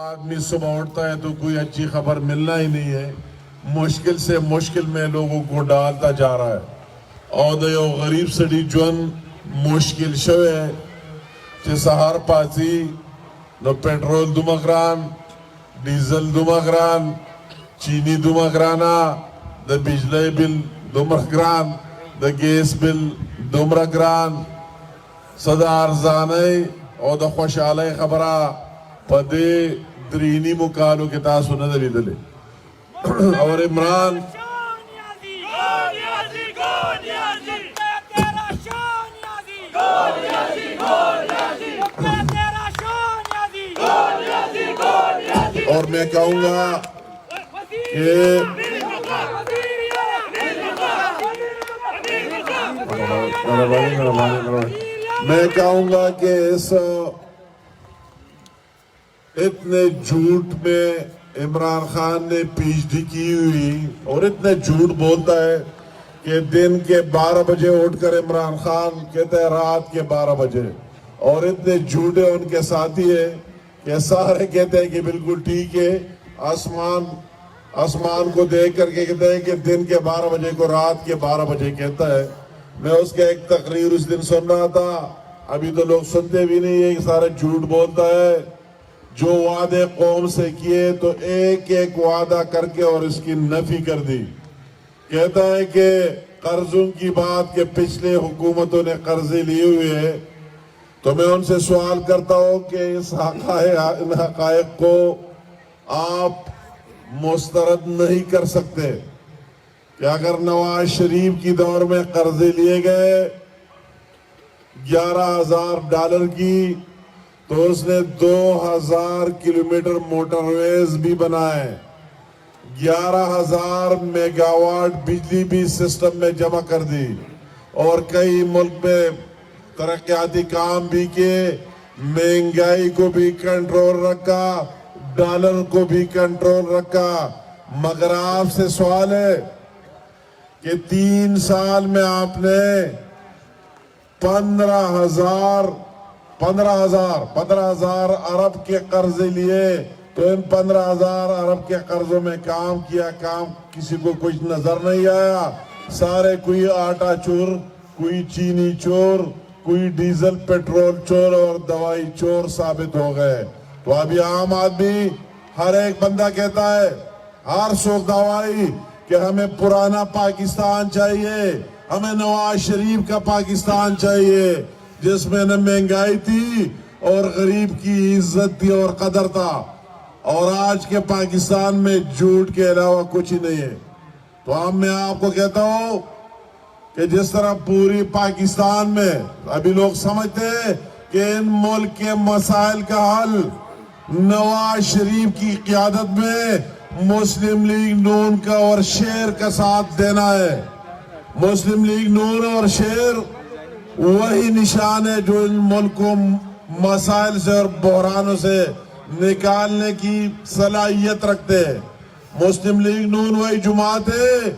آدمی صبح اٹھتا ہے تو کوئی اچھی خبر ملنا ہی نہیں ہے، مشکل سے مشکل میں لوگوں کو ڈالتا جا رہا ہے اور دیو غریب سڑی جون مشکل شوے چھ سہار پاسی نو پیٹرول دمگران ڈیزل دمگران چینی دمگرانا دا بجلی بل دمگران دا گیس بل دمگران صدا ارزانی او دا خوشحالی خبرہ پا دے درینی مکالو کے تاسو ندلی دلے اور عمران اور میں کہوں گا کہ میں کہوں گا کہ اس اتنے جھوٹ میں عمران خان نے پی ایچ ڈی کی ہوئی اور اتنے جھوٹ بولتا ہے کہ دن کے 12 بجے اٹھ کر عمران خان کہتا ہے رات کے 12 بجے اور اتنے جھوٹے ان کے ساتھی ہیں کہ سارے کہتے ہیں کہ بالکل ٹھیک ہے آسمان کو دیکھ کر کے کہتے ہیں کہ دن کے 12 بجے کو رات کے 12 بجے کہتا ہے۔ میں اس کا ایک تقریر اس دن سن رہا تھا، ابھی تو لوگ سنتے بھی نہیں ہے کہ سارے جھوٹ بولتا ہے۔ جو وعدے قوم سے کیے تو ایک ایک وعدہ کر کے اور اس کی نفی کر دی۔ کہتا ہے کہ قرضوں کی بات کہ پچھلے حکومتوں نے قرضے لیے ہوئے ہیں، تو میں ان سے سوال کرتا ہوں کہ اس حقائق کو آپ مسترد نہیں کر سکتے کہ اگر نواز شریف کی دور میں قرضے لیے گئے 11,000 کی تو اس نے 2,000 کلومیٹر موٹر ویز بھی بنائے، 11,000 میگا واٹ بجلی بھی سسٹم میں جمع کر دی اور کئی ملک میں ترقیاتی کام بھی کیے، مہنگائی کو بھی کنٹرول رکھا، ڈالر کو بھی کنٹرول رکھا۔ مگر آپ سے سوال ہے کہ 3 سال میں آپ نے 15,000 ارب کے قرضے لیے، تو ان 15,000 ارب کے قرضوں میں کام کیا، کام کسی کو کچھ نظر نہیں آیا، سارے کوئی آٹا چور، کوئی چینی چور، کوئی ڈیزل پیٹرول چور اور دوائی چور ثابت ہو گئے۔ تو ابھی عام آدمی ہر ایک بندہ کہتا ہے، ہر سوک دوائی کہ ہمیں پرانا پاکستان چاہیے، ہمیں نواز شریف کا پاکستان چاہیے جس میں نہ مہنگائی تھی اور غریب کی عزت تھی اور قدر تھا، اور آج کے پاکستان میں جھوٹ کے علاوہ کچھ ہی نہیں ہے۔ تو اب میں آپ کو کہتا ہوں کہ جس طرح پوری پاکستان میں ابھی لوگ سمجھتے ہیں کہ ان ملک کے مسائل کا حل نواز شریف کی قیادت میں مسلم لیگ نون کا اور شیر کا ساتھ دینا ہے۔ مسلم لیگ نون اور شیر وہی نشان ہے جو ان ملک کو مسائل سے اور بحرانوں سے نکالنے کی صلاحیت رکھتے ہیں۔ مسلم لیگ نون وہی جماعت ہے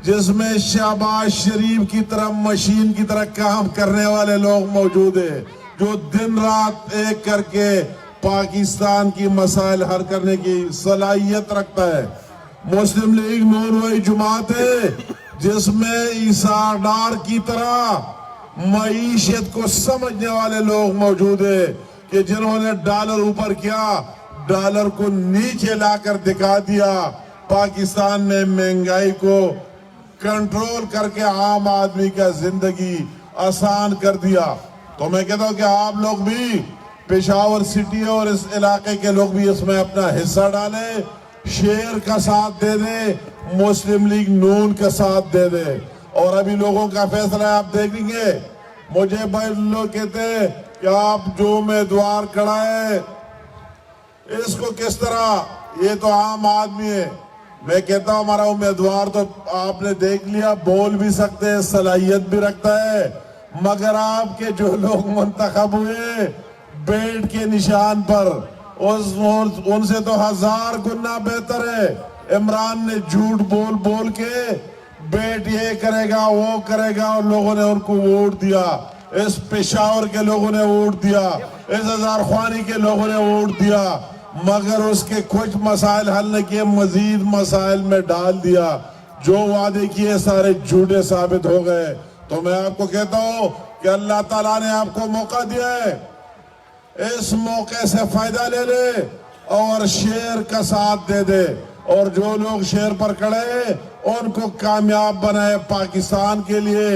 جس میں شہباز شریف کی طرح مشین کی طرح کام کرنے والے لوگ موجود ہیں، جو دن رات ایک کر کے پاکستان کی مسائل حل کرنے کی صلاحیت رکھتا ہے۔ مسلم لیگ نون وہی جماعت ہے جس میں عیسیٰ ڈار کی طرح معیشت کو سمجھنے والے لوگ موجود ہیں کہ جنہوں نے ڈالر اوپر کیا، ڈالر کو نیچے لا کر دکھا دیا، پاکستان میں مہنگائی کو کنٹرول کر کے عام آدمی کا زندگی آسان کر دیا۔ تو میں کہتا ہوں کہ آپ لوگ بھی، پشاور سٹی اور اس علاقے کے لوگ بھی اس میں اپنا حصہ ڈالیں، شیر کا ساتھ دے دیں، مسلم لیگ نون کا ساتھ دے دیں، اور ابھی لوگوں کا فیصلہ آپ دیکھیں گے۔ مجھے بھائی لوگ کہتے ہیں کہ آپ جو امیدوار کھڑا ہے اس کو کس طرح، یہ تو عام آدمی ہے۔ میں کہتا ہوں ہمارا امیدوار تو آپ نے دیکھ لیا، بول بھی سکتے ہیں، صلاحیت بھی رکھتا ہے، مگر آپ کے جو لوگ منتخب ہوئے بیٹ کے نشان پر، ان سے تو 1000 گنا بہتر ہے۔ عمران نے جھوٹ بول بول کے بیٹ یہ کرے گا وہ کرے گا، اور لوگوں نے ان کو ووٹ دیا، اس پشاور کے لوگوں نے ووٹ دیا، اس ہزار خوانی کے لوگوں نے ووٹ دیا، مگر اس کے کچھ مسائل حل نہ کیے، مزید مسائل میں ڈال دیا۔ جو وعدے کیے سارے جھوٹے ثابت ہو گئے۔ تو میں آپ کو کہتا ہوں کہ اللہ تعالیٰ نے آپ کو موقع دیا ہے، اس موقع سے فائدہ لے لے اور شیر کا ساتھ دے دے، اور جو لوگ شیر پر کھڑے ان کو کامیاب بنائے پاکستان کے لیے،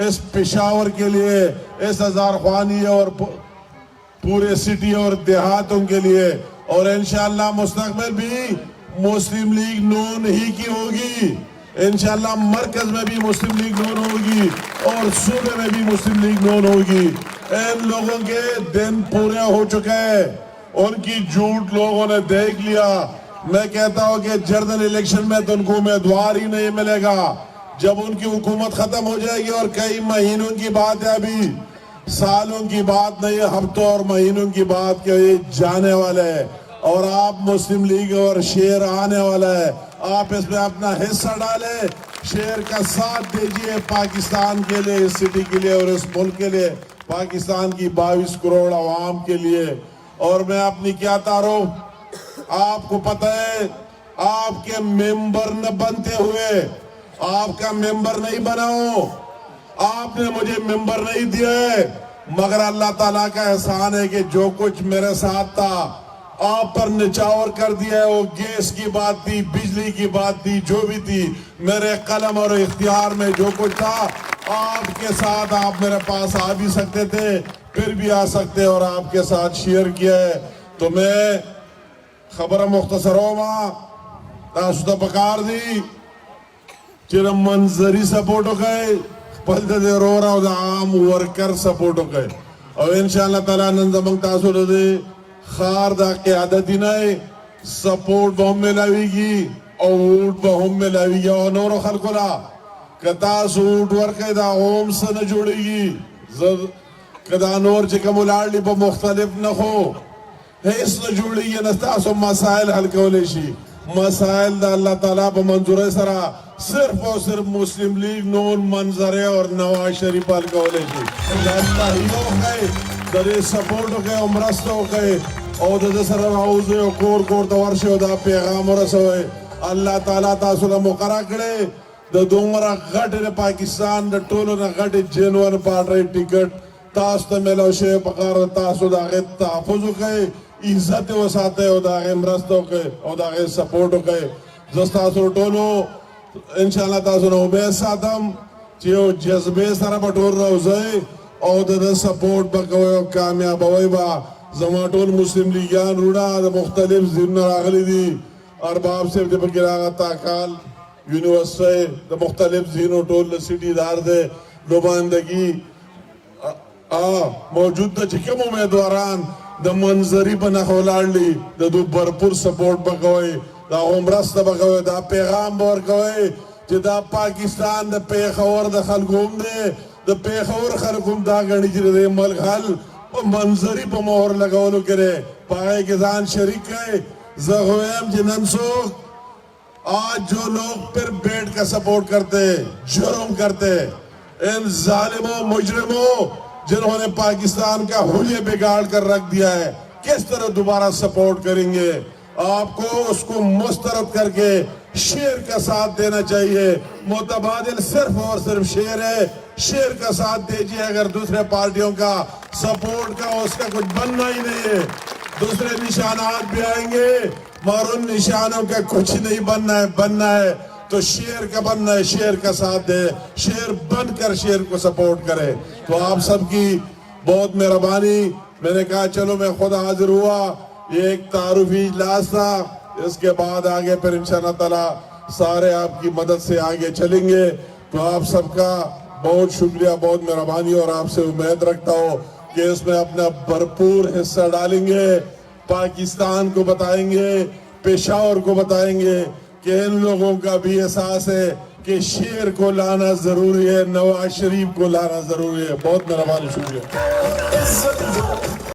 اس پشاور کے لیے، اس ہزار خوانی اور پورے سٹی اور دیہاتوں کے لیے، اور انشاءاللہ مستقبل بھی مسلم لیگ نون ہی کی ہوگی۔ انشاءاللہ مرکز میں بھی مسلم لیگ نون ہوگی اور صوبے میں بھی مسلم لیگ نون ہوگی۔ ان لوگوں کے دن پورے ہو چکے ہیں، ان کی جھوٹ لوگوں نے دیکھ لیا۔ میں کہتا ہوں کہ جنرل الیکشن میں تو ان کو امیدوار ہی نہیں ملے گا۔ جب ان کی حکومت ختم ہو جائے گی، اور کئی مہینوں کی بات ہے، ابھی سالوں کی بات نہیں ہے، ہفتوں اور مہینوں کی بات، کہ یہ جانے والے ہیں، اور آپ مسلم لیگ اور شیر آنے والا ہے۔ آپ اس میں اپنا حصہ ڈالیں، شیر کا ساتھ دیجئے پاکستان کے لیے، اس سٹی کے لیے اور اس ملک کے لیے، پاکستان کی 22 کروڑ عوام کے لیے۔ اور میں اپنی کیا تعارف، آپ کو پتہ ہے آپ کے ممبر نہ بنتے ہوئے، آپ کا ممبر نہیں بنا ہوں، آپ نے مجھے ممبر نہیں دیا ہے، مگر اللہ تعالیٰ کا احسان ہے کہ جو کچھ میرے ساتھ تھا آپ پر نچاور کر دیا ہے۔ وہ گیس کی بات تھی، بجلی کی بات تھی، جو بھی تھی، میرے قلم اور اختیار میں جو کچھ تھا، آپ کے ساتھ آپ میرے پاس آ بھی سکتے تھے، پھر بھی آ سکتے، اور آپ کے ساتھ شیئر کیا ہے۔ تو میں خبر مختصر ہوما تاسو ته پکار دی چې منظری سپورٹ وکړئ، خپل د رور او د عام ورکر سپورٹ وکړئ، او انشاءاللہ تعالی نن زموږ تاسو د خار دا قیادتی نه سپورٹ به هم ملاویږي او ووټ به هم ملاویږي، او نورو خلکو لا که تاسو ووټ ورکړئ دا هم څه نه جوړیږي، که دا نور چې کوم ولاړ دي په مختلف نښو هیڅ نه جوړیږي، نه تاسو مسائل حل کولی شي۔ مسائل دا اللہ تعالیٰ په منظورۍ سره صرف او صرف مسلم لیگ نون منظرے اور نواز شریف حل کولی شي۔ دا تحریک وکړئ، د دې سپورټ وکړئ او مرسته وکړئ، او د ده سره راوځئ او کور کور ته ورشئ او دا پیغام ورسوئ۔ الله تعالیٰ تاسو له مقرره کړی د دومره غټ پاکستان د ټولو نه غټ جنون پارټۍ ټیکټ تاسو ته میلاو شوی، پکار ده تاسو د هغې تحفظ وکړئ، عزت وساتئ او د هغې مرسته وکړئ او د هغې سپورټ وکړئ۔ زه ستاسو ټولو انشاءالله تاسو نه امید ساتم چې یو جذبې سره به ټول راوځئ او د ده سپورټ به کوئ او کامیابوئ به۔ زما ټول مسلم لیګیان وروڼه د مختلف ځایونو راغلي دي، ارباب صاحب دی پکې راغلی، تاکال یونیورسټۍ د مختلف ځایونو ټول د سټي ادار دی نمائندګي موجود ده، چې کوم امیدواران د منظري په نښه ولاړ دي د دوی بھرپور سپورټ به کوئ، د هغو مرسته به کوئ، دا پیغام به ورکوئ چې دا پاکستان د پېښور د خلکو هم دی، د پېښور خلک هم دا ګڼي چې د دې ملک حل په منظري په مهر لګولو کې دی، په هغې کې ځان شریک کړئ۔ زه خو وایم چې نن څوک آج جو لوگ پھر بیٹھ کر سپورٹ کرتے، جرم کرتے، ان ظالموں مجرموں جنہوں نے پاکستان کا حلیہ بگاڑ کر رکھ دیا ہے، کس طرح دوبارہ سپورٹ کریں گے؟ آپ کو اس کو مسترد کر کے شیر کا ساتھ دینا چاہیے۔ متبادل صرف اور صرف شیر ہے، شیر کا ساتھ دیجئے۔ اگر دوسرے پارٹیوں کا سپورٹ کا اس کا کچھ بننا ہی نہیں ہے، دوسرے نشانات بھی آئیں گے مگر ان نشانوں کا کچھ نہیں بننا ہے تو شیر کا بننا ہے، شیر کا ساتھ دے، شیر بن کر شیر کو سپورٹ کرے۔ تو آپ سب کی بہت مہربانی۔ میں نے کہا چلو میں خود حاضر ہوا، یہ ایک تعارفی اجلاس تھا، اس کے بعد آگے پھر انشاءاللہ تعالی سارے آپ کی مدد سے آگے چلیں گے۔ تو آپ سب کا بہت شکریہ، بہت مہربانی، اور آپ سے امید رکھتا ہوں کہ اس میں اپنا بھرپور حصہ ڈالیں گے، پاکستان کو بتائیں گے، پشاور کو بتائیں گے کہ ان لوگوں کا بھی احساس ہے کہ شیر کو لانا ضروری ہے، نواز شریف کو لانا ضروری ہے۔ بہت مہربانی، شکریہ۔